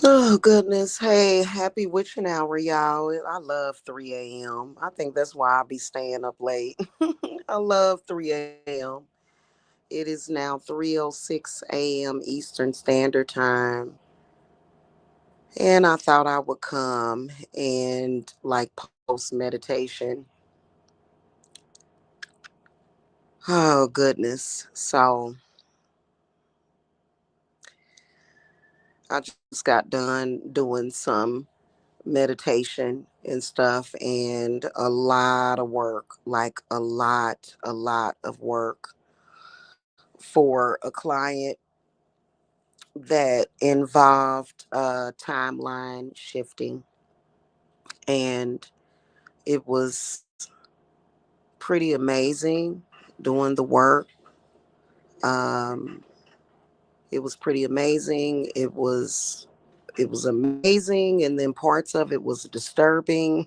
Oh goodness. Hey, happy witching hour, y'all. I love 3 a.m. I think that's why I be staying up late. I love 3 a.m. It is now 3:06 a.m. Eastern Standard Time. And I thought I would come and like post meditation. Oh goodness. So I just got done doing some meditation and stuff and a lot of work, like a lot of work for a client that involved timeline shifting. And it was pretty amazing doing the work. Um, it was pretty amazing. It was amazing, and then parts of it was disturbing,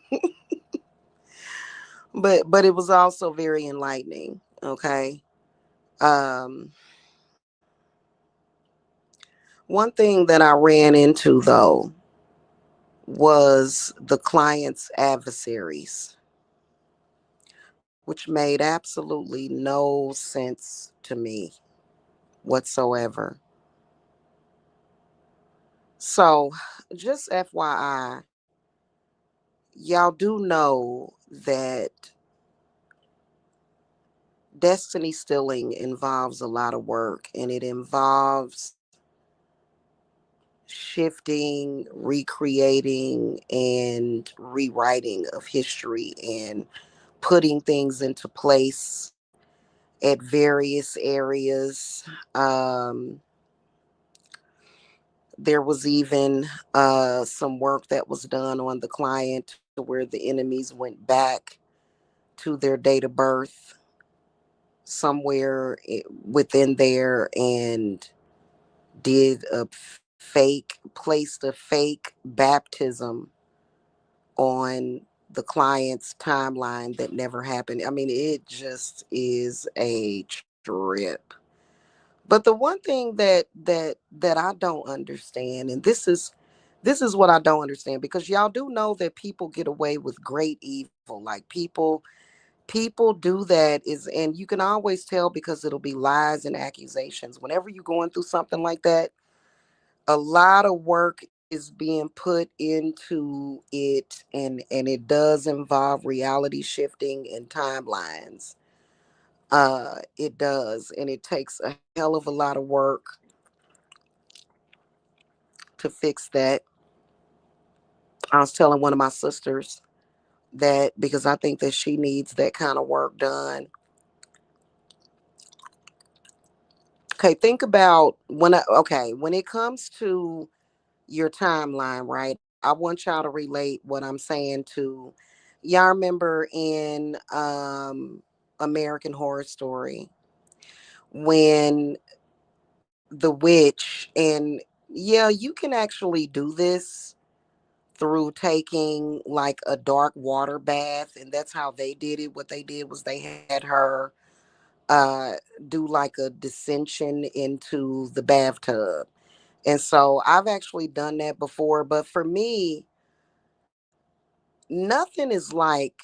but it was also very enlightening. Okay. Um, One thing that I ran into though was the client's adversaries, which made absolutely no sense to me whatsoever. So, just FYI, y'all do know that destiny stealing involves a lot of work, and it involves shifting, recreating, and rewriting of history and putting things into place at various areas. Um, there was even some work that was done on the client to where the enemies went back to their date of birth somewhere within there and did placed a fake baptism on the client's timeline that never happened. I mean, it just is a trip. But the one thing that I don't understand, and this is what I don't understand, because y'all do know that people get away with great evil. Like people do that is, and you can always tell because it'll be lies and accusations. Whenever you're going through something like that, a lot of work is being put into it, and it does involve reality shifting and timelines. It does, and it takes a hell of a lot of work to fix that. I was telling one of my sisters that because I think that she needs that kind of work done. Okay, think about when it comes to your timeline, right? I want y'all to relate what I'm saying to y'all remember in American Horror Story when the witch, and yeah, you can actually do this through taking like a dark water bath, and that's how they did it. What they did was they had her uh do like a dissension into the bathtub. And so I've actually done that before, but for me, nothing is like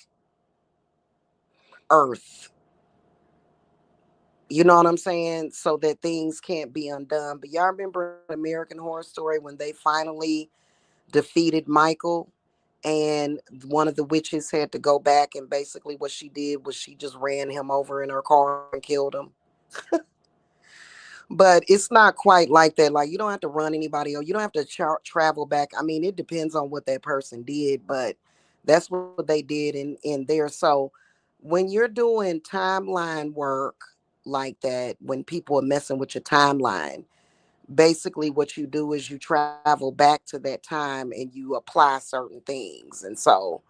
earth. You know what I'm saying? So that things can't be undone. But y'all remember in American Horror Story when they finally defeated Michael, and one of the witches had to go back, and basically what she did was she just ran him over in her car and killed him. But it's not quite like that. Like, you don't have to run anybody, or you don't have to travel back. I mean, it depends on what that person did, but that's what they did in there. So when you're doing timeline work like that, when people are messing with your timeline, basically what you do is you travel back to that time and you apply certain things. And so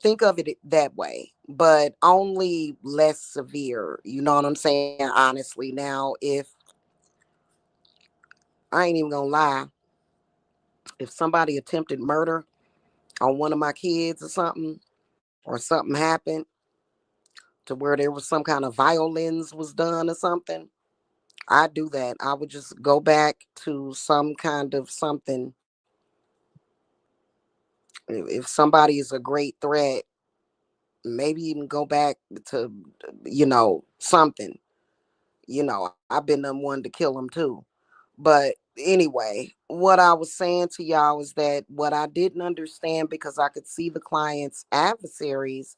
think of it that way, but only less severe. You know what I'm saying? Honestly, now, if I ain't even gonna lie, if somebody attempted murder on one of my kids or something happened to where there was some kind of violence was done or something, I do that. I would just go back to some kind of something. If somebody is a great threat, maybe even go back to, something. I've been the one to kill them too. But anyway, what I was saying to y'all is that what I didn't understand, because I could see the client's adversaries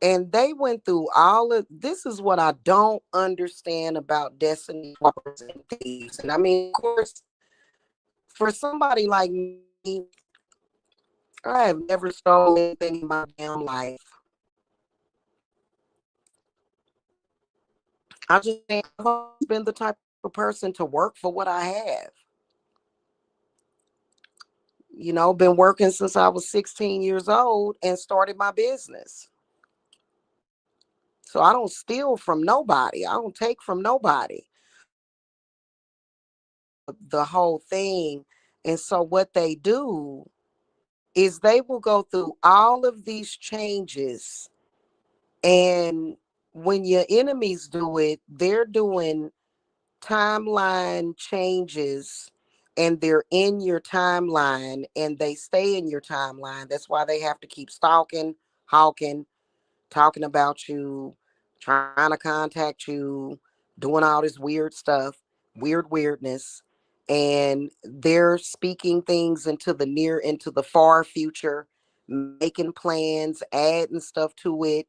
and they went through all of this, is what I don't understand about destiny swappers and thieves. And I mean, of course, for somebody like me, I have never stolen anything in my damn life. I just think I've always been the type of person to work for what I have. Been working since I was 16 years old and started my business. So I don't steal from nobody. I don't take from nobody. The whole thing. And so what they do is they will go through all of these changes. And when your enemies do it, they're doing timeline changes, and they're in your timeline and they stay in your timeline. That's why they have to keep stalking, hawking, talking about you, trying to contact you, doing all this weird stuff, weirdness. And they're speaking things into the far future, making plans, adding stuff to it.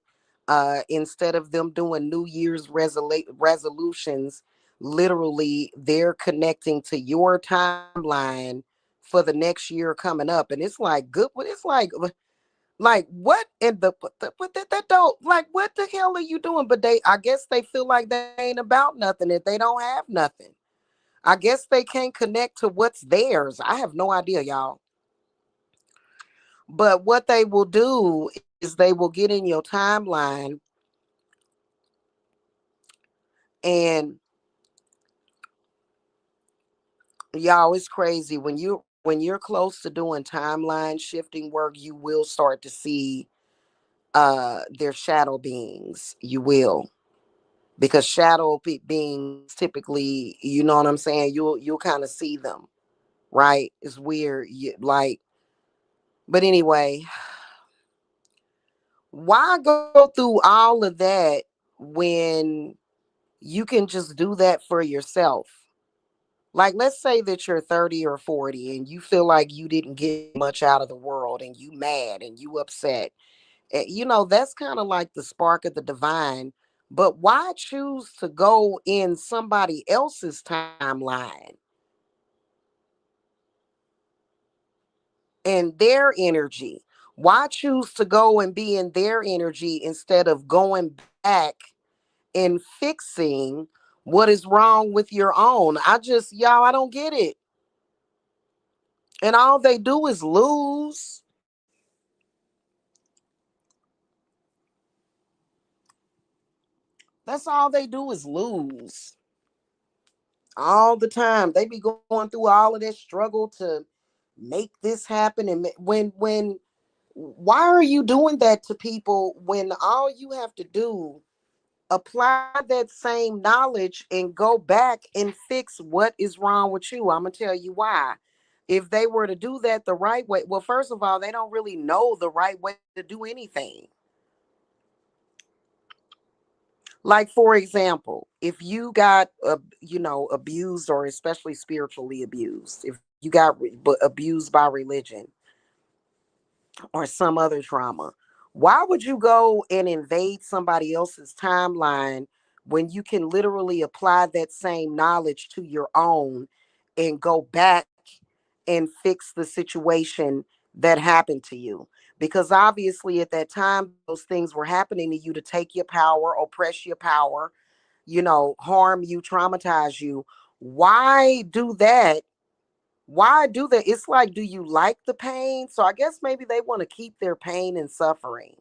Instead of them doing New Year's resolutions, literally they're connecting to your timeline for the next year coming up. And it's like good, it's like what in but that don't, like, what the hell are you doing? But I guess they feel like they ain't about nothing if they don't have nothing. I guess they can't connect to what's theirs. I have no idea, y'all. But what they will do is they will get in your timeline, and y'all, it's crazy when you're close to doing timeline shifting work, you will start to see their shadow beings. You will, because beings typically, you know what I'm saying, you'll kind of see them, right? It's weird, like, but anyway, why go through all of that when you can just do that for yourself? Like, let's say that you're 30 or 40 and you feel like you didn't get much out of the world and you mad and you upset. That's kind of like the spark of the divine. But why choose to go in somebody else's timeline and their energy? Why choose to go and be in their energy instead of going back and fixing what is wrong with your own? Y'all, I don't get it. And all they do is lose. That's all they do is lose. All the time. They be going through all of this struggle to make this happen. And when why are you doing that to people when all you have to do, apply that same knowledge and go back and fix what is wrong with you? I'm gonna tell you why. If they were to do that the right way, well, first of all, they don't really know the right way to do anything. Like, for example, if you got abused, or especially spiritually abused, if you got abused by religion or some other trauma, why would you go and invade somebody else's timeline when you can literally apply that same knowledge to your own and go back and fix the situation that happened to you? Because obviously at that time, those things were happening to you to take your power, oppress your power, harm you, traumatize you. Why do that? Why do that? It's like, do you like the pain? So I guess maybe they want to keep their pain and suffering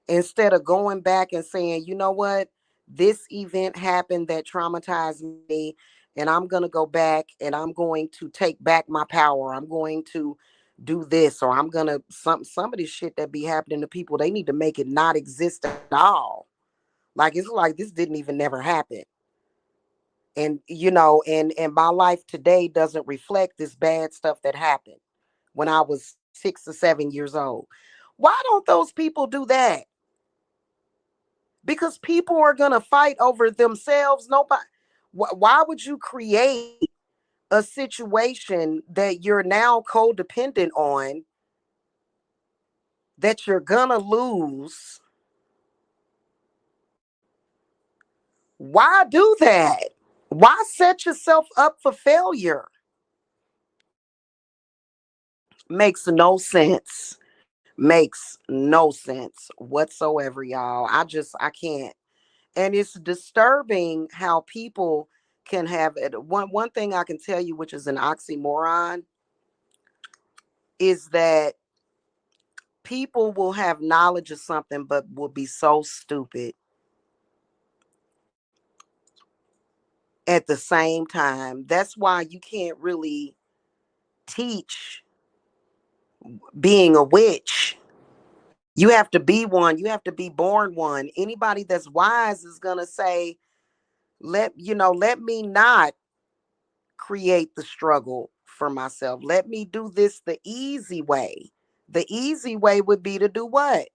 instead of going back and saying, you know what? This event happened that traumatized me, and I'm going to go back and I'm going to take back my power. I'm going to do this, or I'm going to, some of this shit that be happening to people, they need to make it not exist at all. Like, it's like this didn't even never happen. And and my life today doesn't reflect this bad stuff that happened when I was 6 or 7 years old. Why don't those people do that? Because people are gonna fight over themselves. Nobody. Why would you create a situation that you're now codependent on, that you're gonna lose? Why do that? Why set yourself up for failure? Makes no sense. Makes no sense whatsoever, y'all. I can't. And it's disturbing how people can have it. One thing I can tell you, which is an oxymoron, is that people will have knowledge of something but will be so stupid at the same time. That's why you can't really teach being a witch. You have to be one. You have to be born one. Anybody that's wise is going to say, let me not create the struggle for myself. Let me do this the easy way. The easy way would be to do what?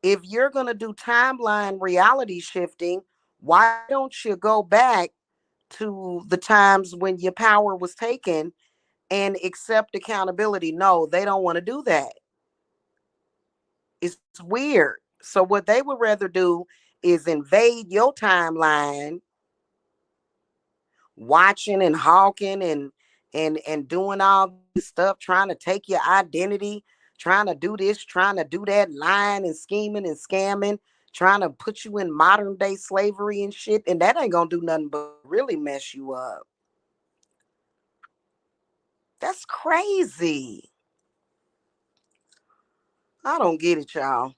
If you're going to do timeline reality shifting, why don't you go back to the times when your power was taken and accept accountability? No, they don't want to do that. It's weird. So what they would rather do is invade your timeline, watching and hawking and doing all this stuff, trying to take your identity, trying to do this, trying to do that, lying and scheming and scamming, trying to put you in modern day slavery and shit. And that ain't gonna do nothing but really mess you up. That's crazy. I don't get it, y'all.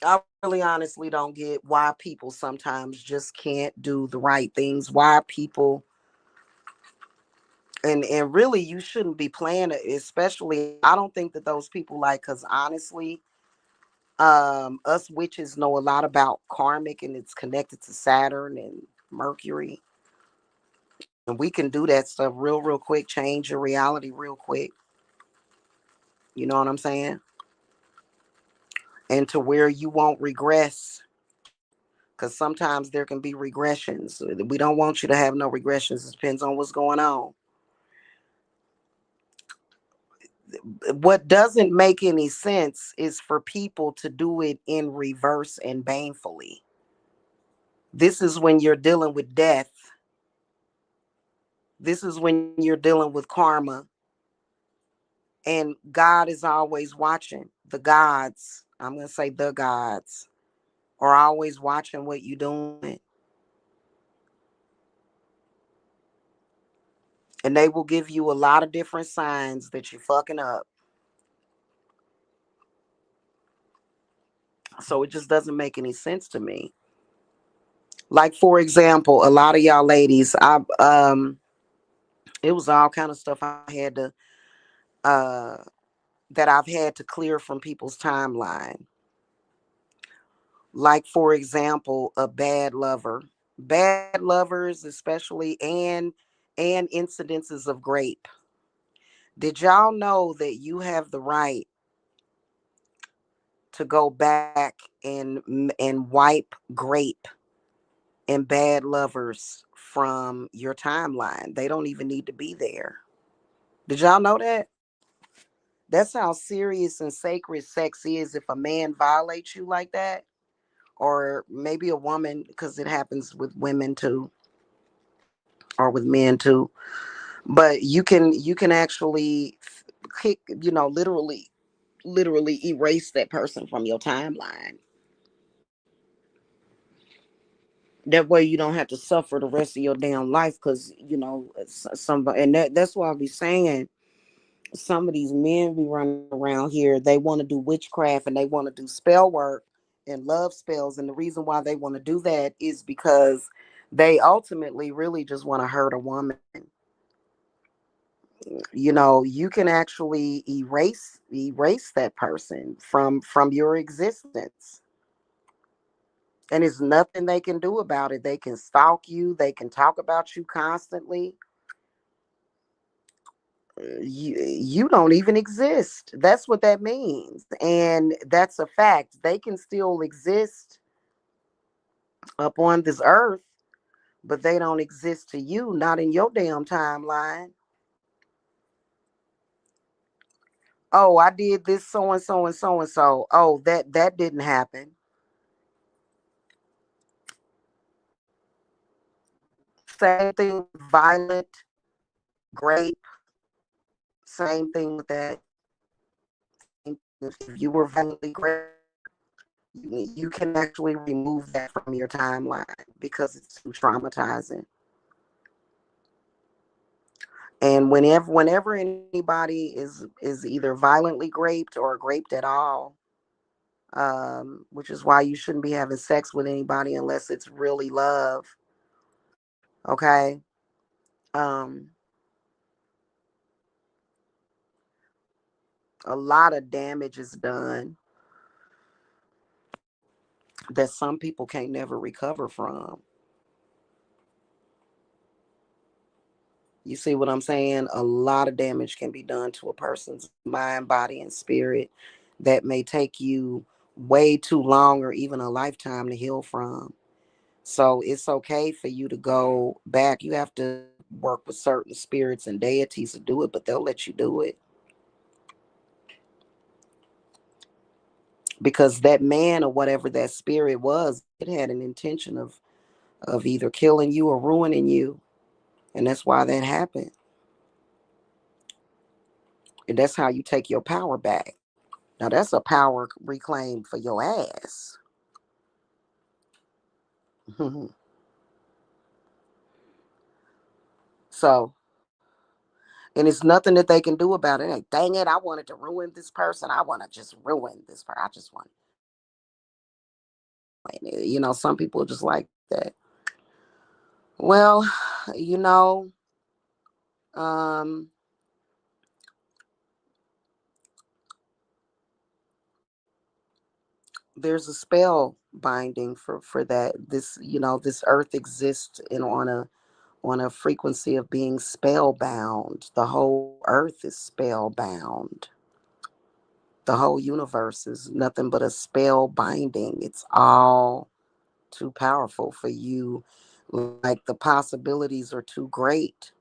I really honestly don't get why people sometimes just can't do the right things. Why people, and really you shouldn't be playing it, especially I don't think that those people, like, because honestly, us witches know a lot about karmic, and it's connected to Saturn and Mercury, and we can do that stuff real quick, change your reality real quick. You know what I'm saying? And to where you won't regress, because sometimes there can be regressions. We don't want you to have no regressions. It depends on what's going on. What doesn't make any sense is for people to do it in reverse and banefully. This is when you're dealing with death. This is when you're dealing with karma. And God is always watching. The gods, I'm going to say the gods, are always watching what you're doing. And they will give you a lot of different signs that you're fucking up. So it just doesn't make any sense to me. Like, for example, a lot of y'all ladies, it was all kind of stuff I had to uh that I've had to clear from people's timeline. Like, for example, a bad lover. Bad lovers, especially, and incidences of grape. Did y'all know that you have the right to go back and wipe grape and bad lovers from your timeline? They don't even need to be there. Did y'all know that? That's how serious and sacred sex is if a man violates you like that. Or maybe a woman, because it happens with women too, or with men too. But you can actually kick, literally erase that person from your timeline. That way you don't have to suffer the rest of your damn life, because somebody, and that's why I be saying, some of these men be running around here, they want to do witchcraft and they want to do spell work and love spells. And the reason why they want to do that is because they ultimately really just want to hurt a woman. You can actually erase that person from your existence. And there's nothing they can do about it. They can stalk you, they can talk about you constantly. You don't even exist. That's what that means. And that's a fact. They can still exist up on this earth, but they don't exist to you, not in your damn timeline. Oh, I did this so and so and so and so. Oh, that didn't happen. Same thing with violent grape. Same thing with that. If you were violently raped, you can actually remove that from your timeline because it's too traumatizing. And whenever anybody is either violently raped or raped at all, which is why you shouldn't be having sex with anybody unless it's really love. Okay. Um, a lot of damage is done that some people can't never recover from. You see what I'm saying? A lot of damage can be done to a person's mind, body, and spirit that may take you way too long or even a lifetime to heal from. So it's okay for you to go back. You have to work with certain spirits and deities to do it, but they'll let you do it because that man or whatever that spirit was, it had an intention of either killing you or ruining you, and that's why that happened. And that's how you take your power back. Now that's a power reclaimed for your ass. So, and it's nothing that they can do about it. Like, dang it, I wanted to ruin this person. I want to just ruin this person. I just want, some people are just like that. Well, you know, um, there's a spell binding for that. This earth exists on a frequency of being spellbound. The whole earth is spellbound. The whole universe is nothing but a spell binding. It's all too powerful for you. Like the possibilities are too great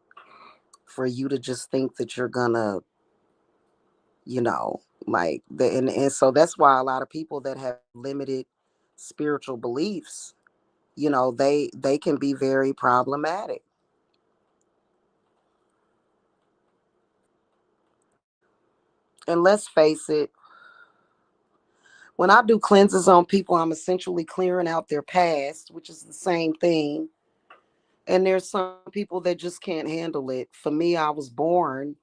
for you to just think that you're gonna, you know, like and so that's why a lot of people that have limited spiritual beliefs, they can be very problematic. And let's face it, when I do cleanses on people, I'm essentially clearing out their past, which is the same thing. And there's some people that just can't handle it. For me, I was born,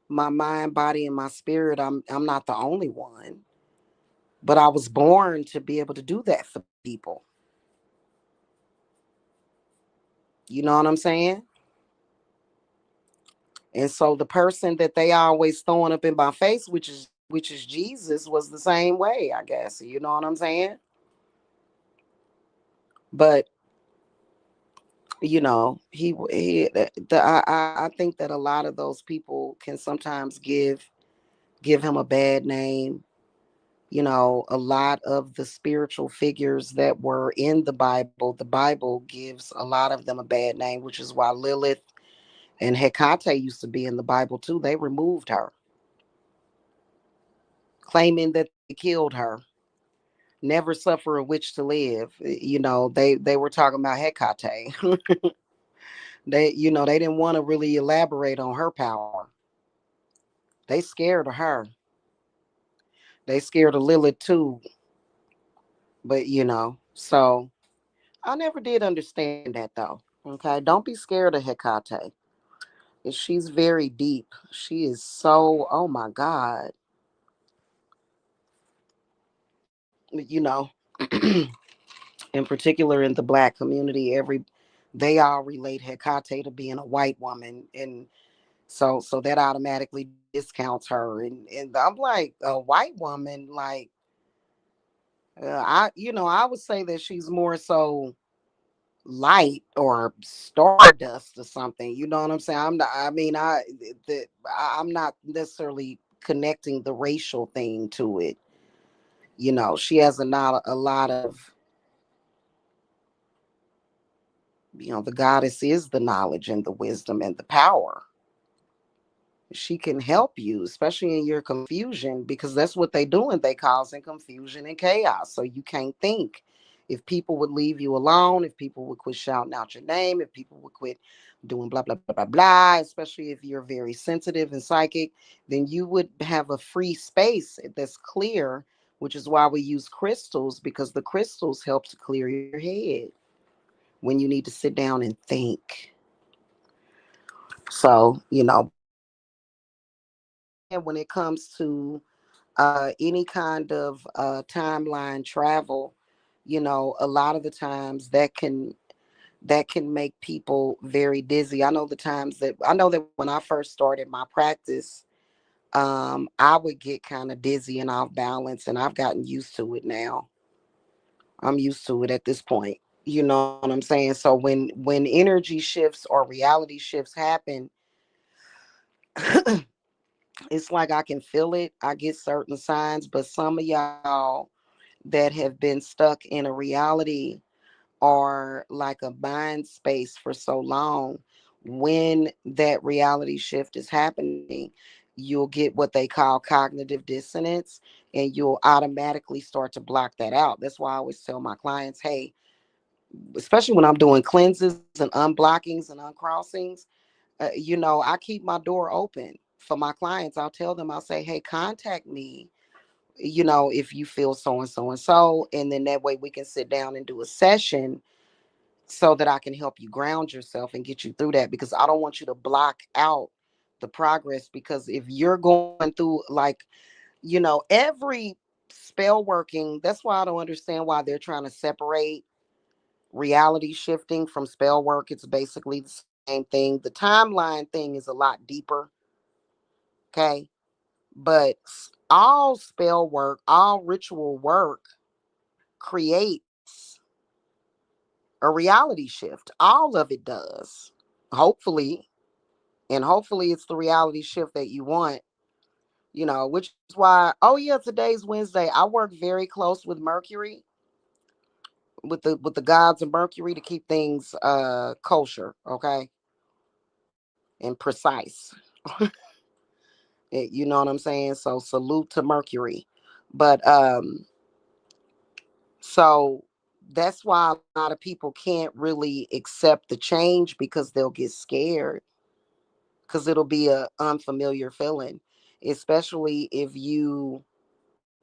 my mind, body, and my spirit. I'm not the only one, but I was born to be able to do that for people. You know what I'm saying? And so the person that they always throwing up in my face, which is Jesus, was the same way, I guess. You know what I'm saying? But I think that a lot of those people can sometimes give him a bad name. A lot of the spiritual figures that were in the Bible gives a lot of them a bad name, which is why Lilith and Hecate used to be in the Bible too. They removed her, claiming that they killed her. Never suffer a witch to live. They were talking about Hecate. They didn't want to really elaborate on her power. They scared of her. They scared of Lilith too. But so I never did understand that though. Okay, don't be scared of Hecate. She's very deep. She is so, oh my God. You know, in particular in the black community, they all relate Hecate to being a white woman, and so that automatically discounts her. And I'm like, a white woman, like, I would say that she's more so light or stardust or something. You know what I'm saying? I'm not. I mean, I'm not necessarily connecting the racial thing to it. She has a lot of. The goddess is the knowledge and the wisdom and the power. She can help you, especially in your confusion, because that's what they doing. They causing confusion and chaos, so you can't think. If people would leave you alone, if people would quit shouting out your name, if people would quit doing blah blah blah blah blah, especially if you're very sensitive and psychic, then you would have a free space that's clear, which is why we use crystals, because the crystals help to clear your head when you need to sit down and think. So, and when it comes to any kind of timeline travel, a lot of the times that can make people very dizzy. I know that when I first started my practice, I would get kind of dizzy and off balance, and I've gotten used to it now. I'm used to it at this point. You know what I'm saying? So when energy shifts or reality shifts happen, it's like I can feel it. I get certain signs, but some of y'all that have been stuck in a reality or like a mind space for so long, when that reality shift is happening, you'll get what they call cognitive dissonance, and you'll automatically start to block that out. That's why I always tell my clients, hey, especially when I'm doing cleanses and unblockings and uncrossings, I keep my door open for my clients. I'll tell them, I'll say, hey, contact me, if you feel so and so and so. And then that way we can sit down and do a session so that I can help you ground yourself and get you through that, because I don't want you to block out the progress. Because if you're going through, like, every spell working, that's why I don't understand why they're trying to separate reality shifting from spell work. It's basically the same thing. The timeline thing is a lot deeper, okay? But all spell work, all ritual work creates a reality shift. All of it does. Hopefully, and hopefully it's the reality shift that you want, which is why, oh yeah, today's Wednesday. I work very close with Mercury, with the gods of Mercury, to keep things kosher, okay, and precise. You know what I'm saying? So salute to Mercury. But so that's why a lot of people can't really accept the change, because they'll get scared, because it'll be a unfamiliar feeling, especially if you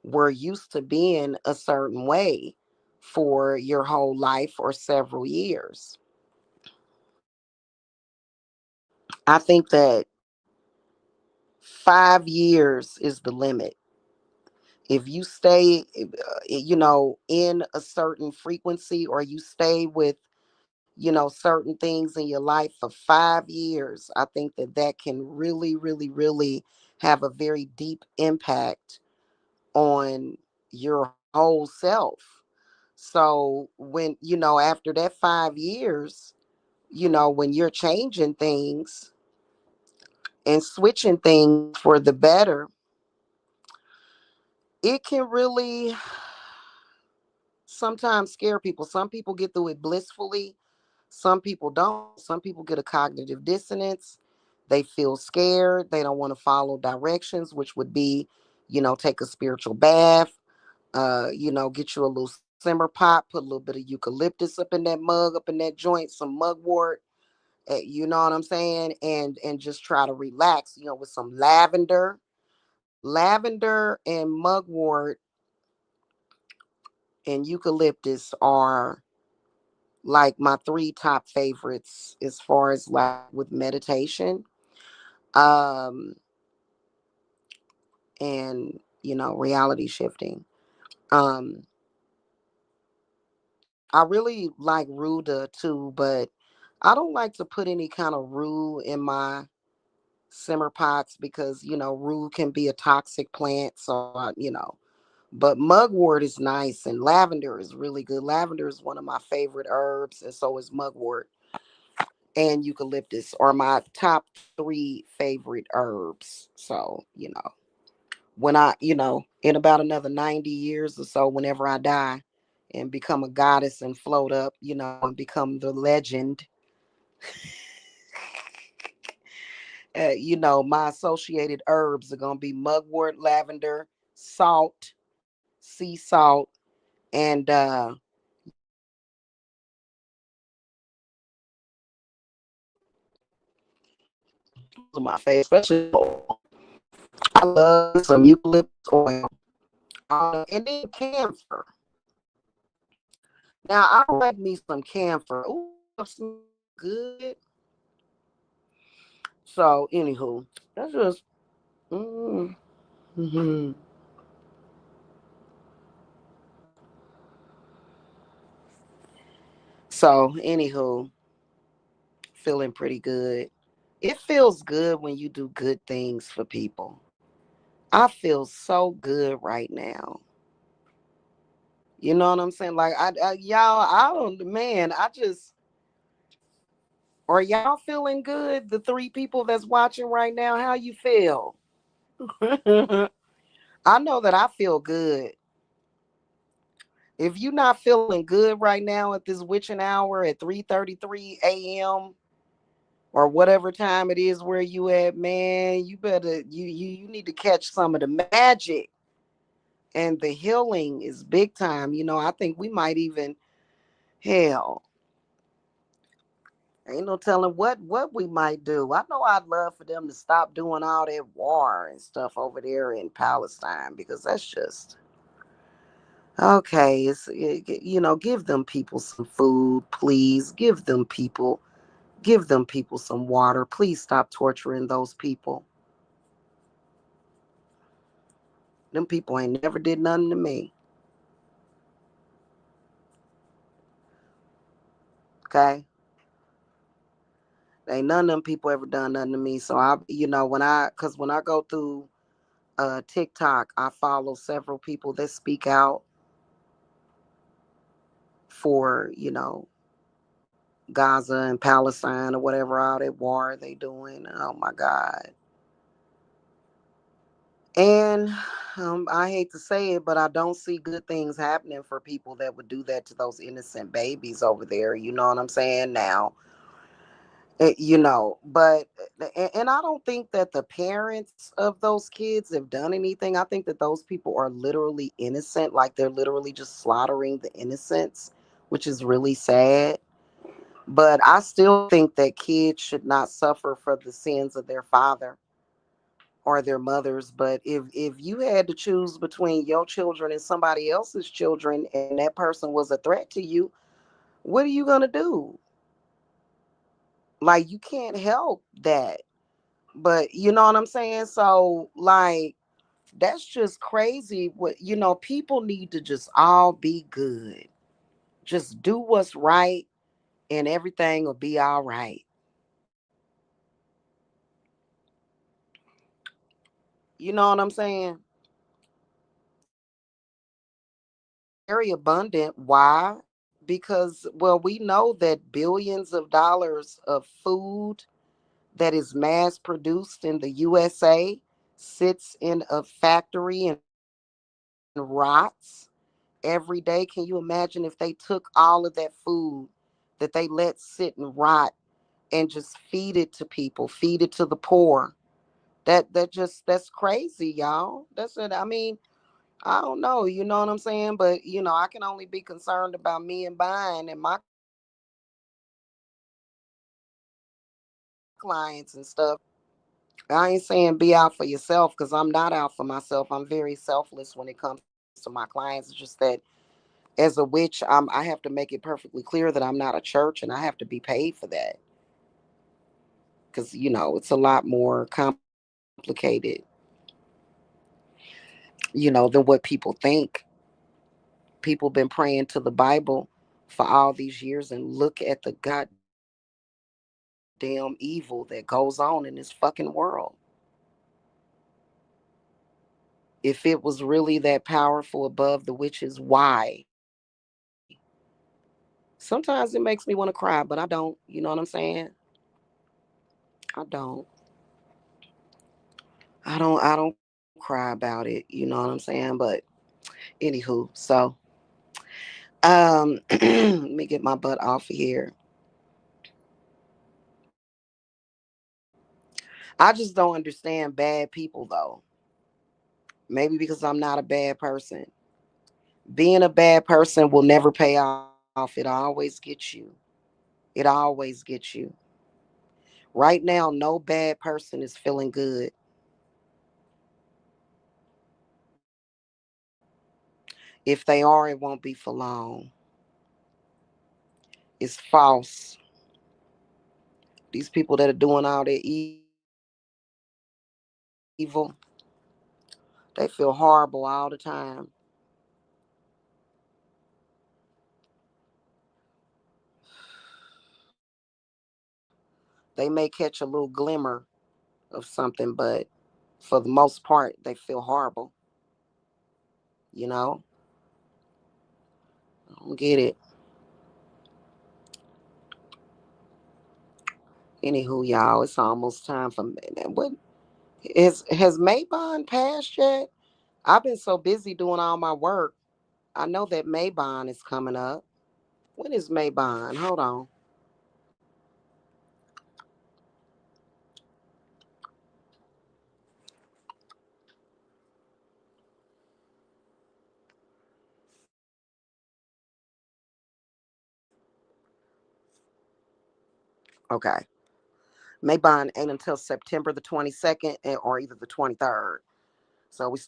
were used to being a certain way for your whole life or several years. I think that 5 years is the limit. If you stay, in a certain frequency, or you stay with, certain things in your life for 5 years, I think that that can really, really, really have a very deep impact on your whole self. So when, after that 5 years, when you're changing things and switching things for the better, it can really sometimes scare people. Some people get through it blissfully, some people don't. Some people get a cognitive dissonance. They feel scared. They don't want to follow directions, which would be, take a spiritual bath, get you a little simmer pot, put a little bit of eucalyptus up in that mug, up in that joint, some mugwort, you know what I'm saying? And just try to relax, with some lavender. Lavender and mugwort and eucalyptus are like my three top favorites as far as like with meditation. Um and reality shifting. Um I really like Ruda too, but I don't like to put any kind of rue in my simmer pots, because rue can be a toxic plant. So But mugwort is nice, and lavender is really good. Lavender is one of my favorite herbs, and so is mugwort and eucalyptus are my top three favorite herbs. So, when in about another 90 years or so, whenever I die and become a goddess and float up, and become the legend, my associated herbs are going to be mugwort, lavender, salt, sea salt, and those are my favorite, especially oil. I love me some eucalyptus oil. And then camphor. Now, I like me some camphor. Ooh, it smells good. So, anywho, that's just. Mm, hmm So, anywho, feeling pretty good. It feels good when you do good things for people. I feel so good right now. You know what I'm saying? Like, y'all, I don't, man, I just, are y'all feeling good? The three people that's watching right now, how you feel? I know that I feel good. If you're not feeling good right now at this witching hour at 3:33 a.m. or whatever time it is where you at, man, you better you need to catch some of the magic, and the healing is big time. I think we might even, hell, ain't no telling what we might do. I know I'd love for them to stop doing all that war and stuff over there in Palestine, because that's just okay. Give them people some food, please. Give them people some water. Please stop torturing those people. Them people ain't never did nothing to me. Okay? Ain't none of them people ever done nothing to me. So when I go through TikTok, I follow several people that speak out for, Gaza and Palestine or whatever, all that war they doing. Oh my God. And I hate to say it, but I don't see good things happening for people that would do that to those innocent babies over there. You know what I'm saying? Now, but and I don't think that the parents of those kids have done anything. I think that those people are literally innocent, like they're literally just slaughtering the innocents, which is really sad. But I still think that kids should not suffer for the sins of their father or their mothers. But if you had to choose between your children and somebody else's children, and that person was a threat to you, what are you gonna do? Like, you can't help that. But you know what I'm saying? So, like, that's just crazy. What, people need to just all be good. Just do what's right, and everything will be all right. You know what I'm saying? Very abundant. Why? Because, well, we know that billions of dollars of food that is mass produced in the USA sits in a factory and rots every day. Can you imagine if they took all of that food that they let sit and rot and just feed it to people, feed it to the poor? That's crazy, y'all. That's it. I mean, I don't know, you know what I'm saying? But I can only be concerned about me and mine and my clients and stuff. I ain't saying be out for yourself, because I'm not out for myself. I'm very selfless when it comes to my clients. It's just that as a witch, I have to make it perfectly clear that I'm not a church, and I have to be paid for that, because it's a lot more complicated, than what people think. People been praying to the Bible for all these years, and look at the goddamn evil that goes on in this fucking world. It's crazy. If it was really that powerful above the witches, why? Sometimes it makes me want to cry, but I don't. You know what I'm saying? I don't. I don't cry about it. You know what I'm saying? But anywho, so let me get my butt off of here. I just don't understand bad people though. Maybe because I'm not a bad person. Being a bad person will never pay off. It always gets you. It always gets you. Right now, no bad person is feeling good. If they are, it won't be for long. It's false. These people that are doing all that evil, they feel horrible all the time. They may catch a little glimmer of something, but for the most part, they feel horrible. You know, I don't get it. Anywho, y'all, it's almost time for what has Maybon passed yet? I've been so busy doing all my work. I know that Maybon is coming up. When is Maybon? Hold on. Okay. Maybon ain't until September the 22nd or either the 23rd. So we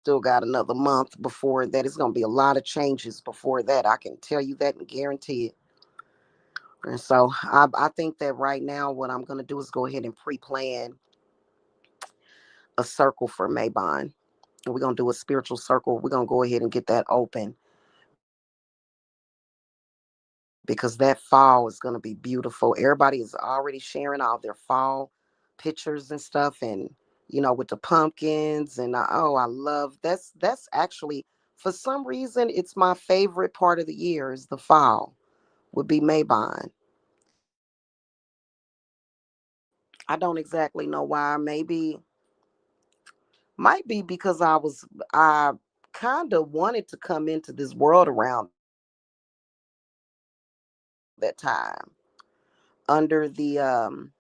still got another month before that. It's going to be a lot of changes before that. I can tell you that and guarantee it. And so I think that right now, what I'm going to do is go ahead and pre plan a circle for Maybon. And we're going to do a spiritual circle. We're going to go ahead and get that open because that fall is going to be beautiful. Everybody is already sharing all their fall pictures and stuff, and with the pumpkins and oh, I love that's actually for some reason it's my favorite part of the year is the fall would be Maybon. I don't exactly know why. Might be because I kind of wanted to come into this world around that time under the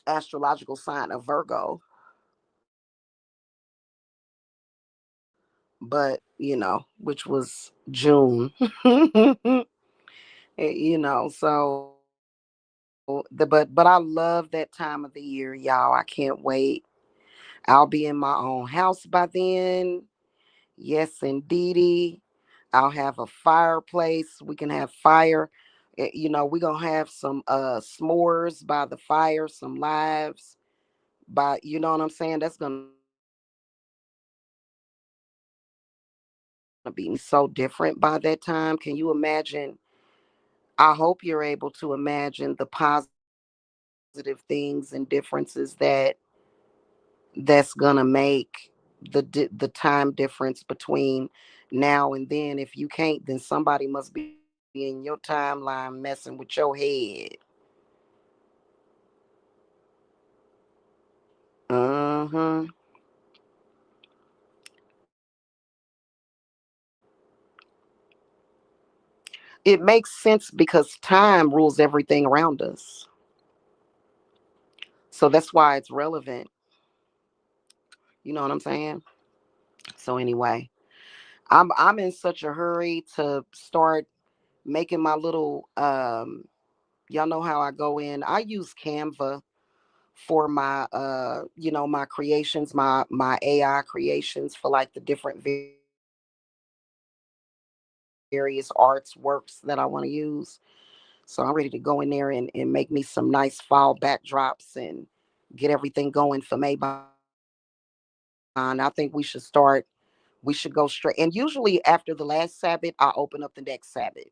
astrological sign of Virgo, but which was June. So but I love that time of the year, y'all. I can't wait. I'll be in my own house by then. Yes, indeedy. I'll have a fireplace. We can have fire. We're gonna have some s'mores by the fire, some lives by what I'm saying. That's gonna be so different by that time. Can you imagine? I hope you're able to imagine the positive things and differences that's gonna make the time difference between now and then. If you can't, then somebody must be in your timeline messing with your head. Uh-huh. It makes sense because time rules everything around us. So that's why it's relevant. You know what I'm saying? So anyway, I'm in such a hurry to start making my little y'all know how I go in. I use Canva for my my creations, my AI creations for like the different various arts works that I want to use. So I'm ready to go in there and make me some nice fall backdrops and get everything going for Maybon. I think we should go straight. And usually after the last Sabbath, I open up the next Sabbath.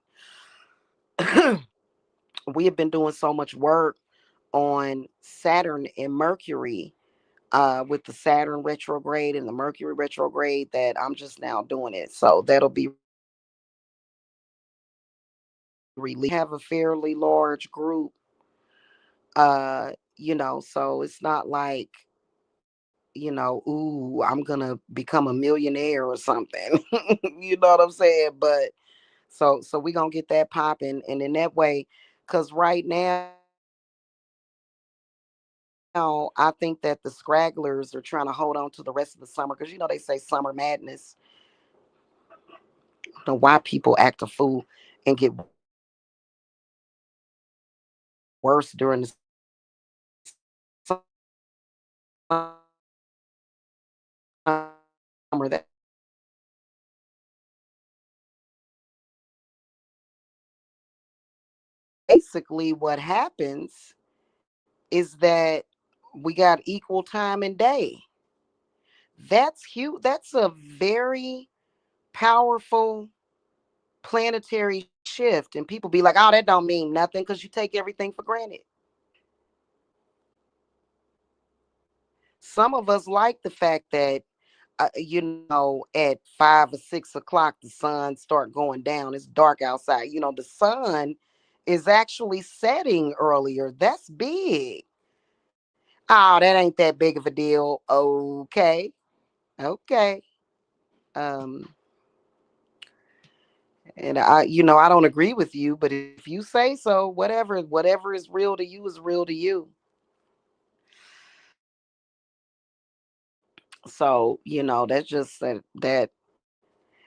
We have been doing so much work on Saturn and Mercury. with the Saturn retrograde and the Mercury retrograde, that I'm just now doing it. So that'll be released. Have a fairly large group, so it's not like, ooh, I'm gonna become a millionaire or something. You know what I'm saying? But so we gonna get that popping, and in that way, because right now I think that the scragglers are trying to hold on to the rest of the summer, because they say summer madness. I don't know why people act a fool and get worse during the summer. That's basically what happens is that we got equal time and day. That's huge. That's a very powerful planetary shift. And people be like, oh, that don't mean nothing because you take everything for granted. Some of us like the fact that, at 5 or 6 o'clock, the sun start going down. It's dark outside. The sun is actually setting earlier. That's big. Oh, that ain't that big of a deal. Okay. Okay. Um, and I don't agree with you, but if you say so, whatever is real to you is real to you. So, that's just that.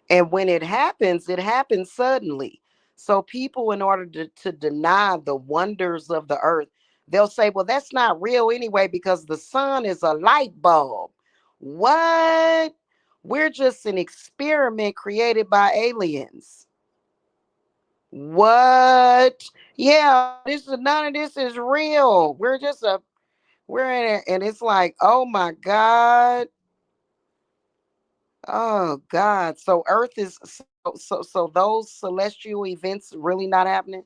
And when it happens suddenly. So people, in order to deny the wonders of the earth, they'll say, well, that's not real anyway, because the sun is a light bulb. What? We're just an experiment created by aliens. What? Yeah, this is none of this is real. We're in it, and it's like, oh my God. Oh God. So Earth is so those celestial events really not happening?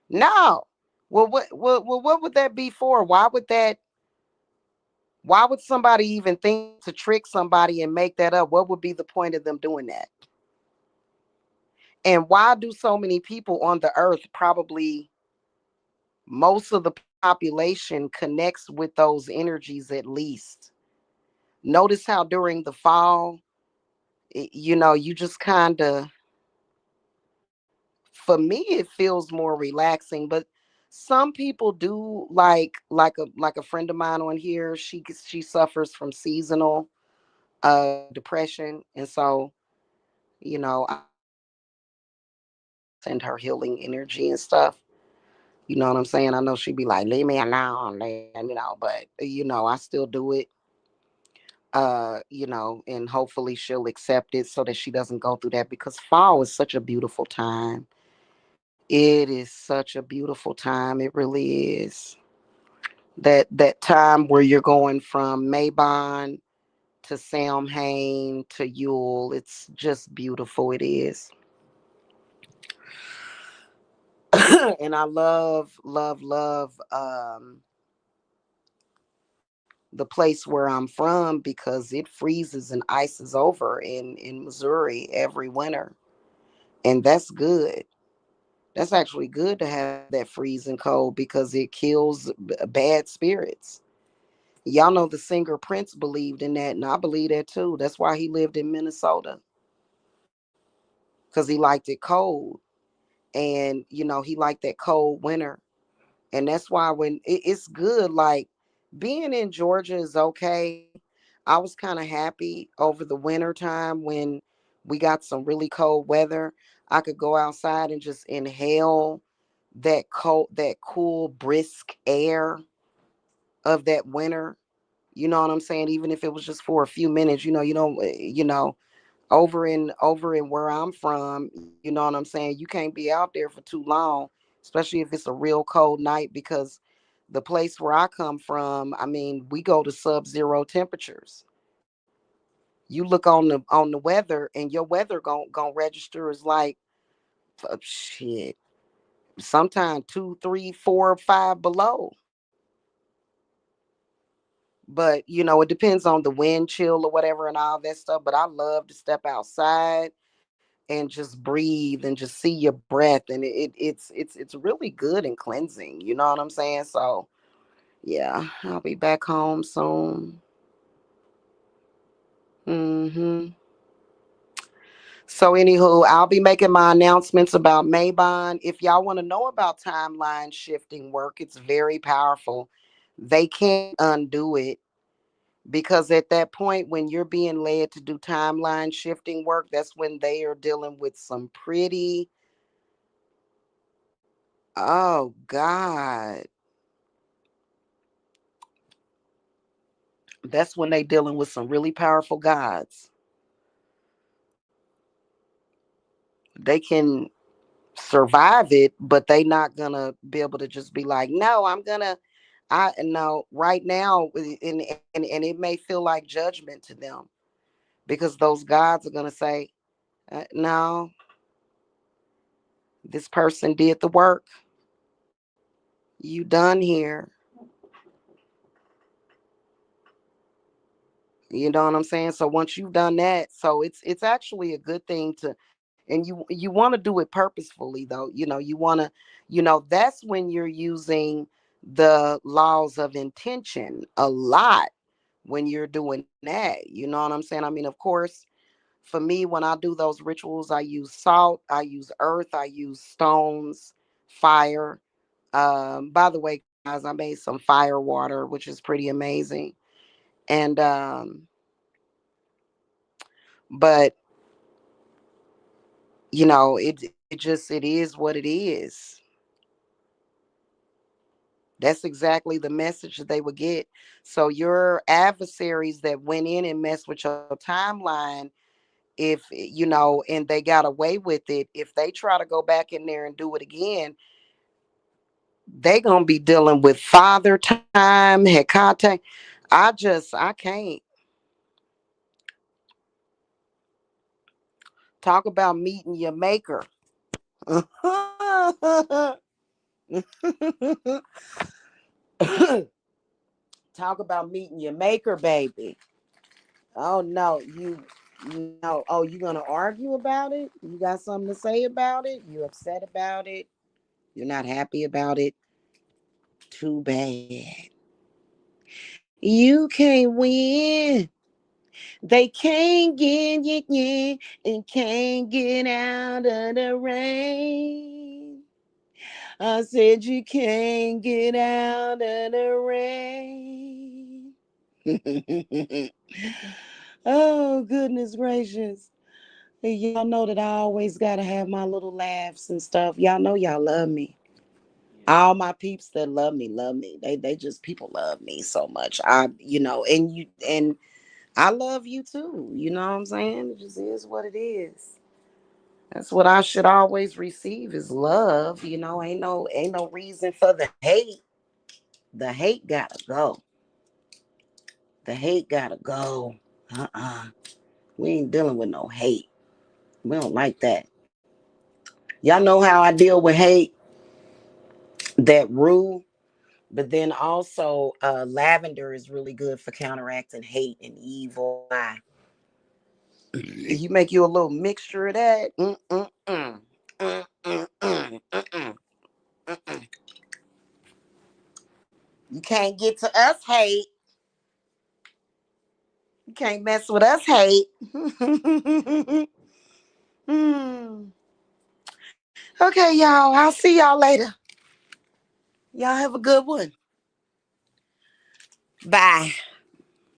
No. What would that be for? Why would somebody even think to trick somebody and make that up? What would be the point of them doing that? And why do so many people on the earth, probably most of the population, connects with those energies at least? Notice how during the fall, you just kind of, for me it feels more relaxing, but some people do, like a friend of mine on here, she suffers from seasonal depression, and so I send her healing energy and stuff. You know what I'm saying? I know she'd be like, leave me alone, but I still do it. And hopefully she'll accept it so that she doesn't go through that, because fall is such a beautiful time. It is such a beautiful time. It really is. That time where you're going from Mabon to Samhain to Yule. It's just beautiful. It is. And I love, love, love the place where I'm from, because it freezes and ices over in Missouri every winter. And that's good. That's actually good to have that freezing cold, because it kills bad spirits. Y'all know the singer Prince believed in that, and I believe that too. That's why he lived in Minnesota, because he liked it cold. And, he liked that cold winter. And that's why when it's good, like being in Georgia is okay. I was kind of happy over the winter time when we got some really cold weather. I could go outside and just inhale that cool, brisk air of that winter. You know what I'm saying? Even if it was just for a few minutes, over in where I'm from, you know what I'm saying? You can't be out there for too long, especially if it's a real cold night, because the place where I come from, I mean, we go to sub-zero temperatures. You look on the weather, and your weather gon' register as like, shit, sometimes 2, 3, 4, 5 below. But it depends on the wind chill or whatever and all that stuff. But I love to step outside and just breathe and just see your breath, and it's really good and cleansing. You know what I'm saying? So yeah, I'll be back home soon. Hmm. So, anywho, I'll be making my announcements about Maybon. If y'all want to know about timeline shifting work, it's very powerful. They can't undo it because at that point, when you're being led to do timeline shifting work, that's when they are dealing with some pretty, oh God, that's when they dealing with some really powerful gods. They can survive it, but they not gonna be able to just be like, no, I know right now, and it may feel like judgment to them because those gods are gonna say, no, this person did the work. You done here. You know what I'm saying? So once you've done that, so it's actually a good thing to, and you want to do it purposefully though. You want to, that's when you're using the laws of intention a lot when you're doing that. You know what I'm saying? I mean, of course, for me, when I do those rituals, I use salt, I use earth, I use stones, fire. By the way, guys, I made some fire water, which is pretty amazing. And but it is what it is. That's exactly the message that they would get. So your adversaries that went in and messed with your timeline, if and they got away with it, if they try to go back in there and do it again, they gonna be dealing with father time, Hecate. I can't talk about meeting your maker. Talk about meeting your maker, baby. Oh no, you know, oh, you gonna argue about it? You got something to say about it? You upset about it? You're not happy about it? Too bad. You can't win. They can't get you in and can't get out of the rain. I said you can't get out of the rain. Oh, goodness gracious. Y'all know that I always got to have my little laughs and stuff. Y'all know y'all love me. All my peeps that love me, love me. They just, people love me so much. And I love you too. You know what I'm saying? It just is what it is. That's what I should always receive is love. Ain't no reason for the hate. The hate gotta go. The hate gotta go. Uh-uh. We ain't dealing with no hate. We don't like that. Y'all know how I deal with hate? That rule. But then also, lavender is really good for counteracting hate and evil. You make you a little mixture of that. Mm-mm-mm. Mm-mm-mm. Mm-mm. Mm-mm. You can't get to us, hate. You can't mess with us, hate. Hmm. Okay, y'all. I'll see y'all later. Y'all have a good one. Bye.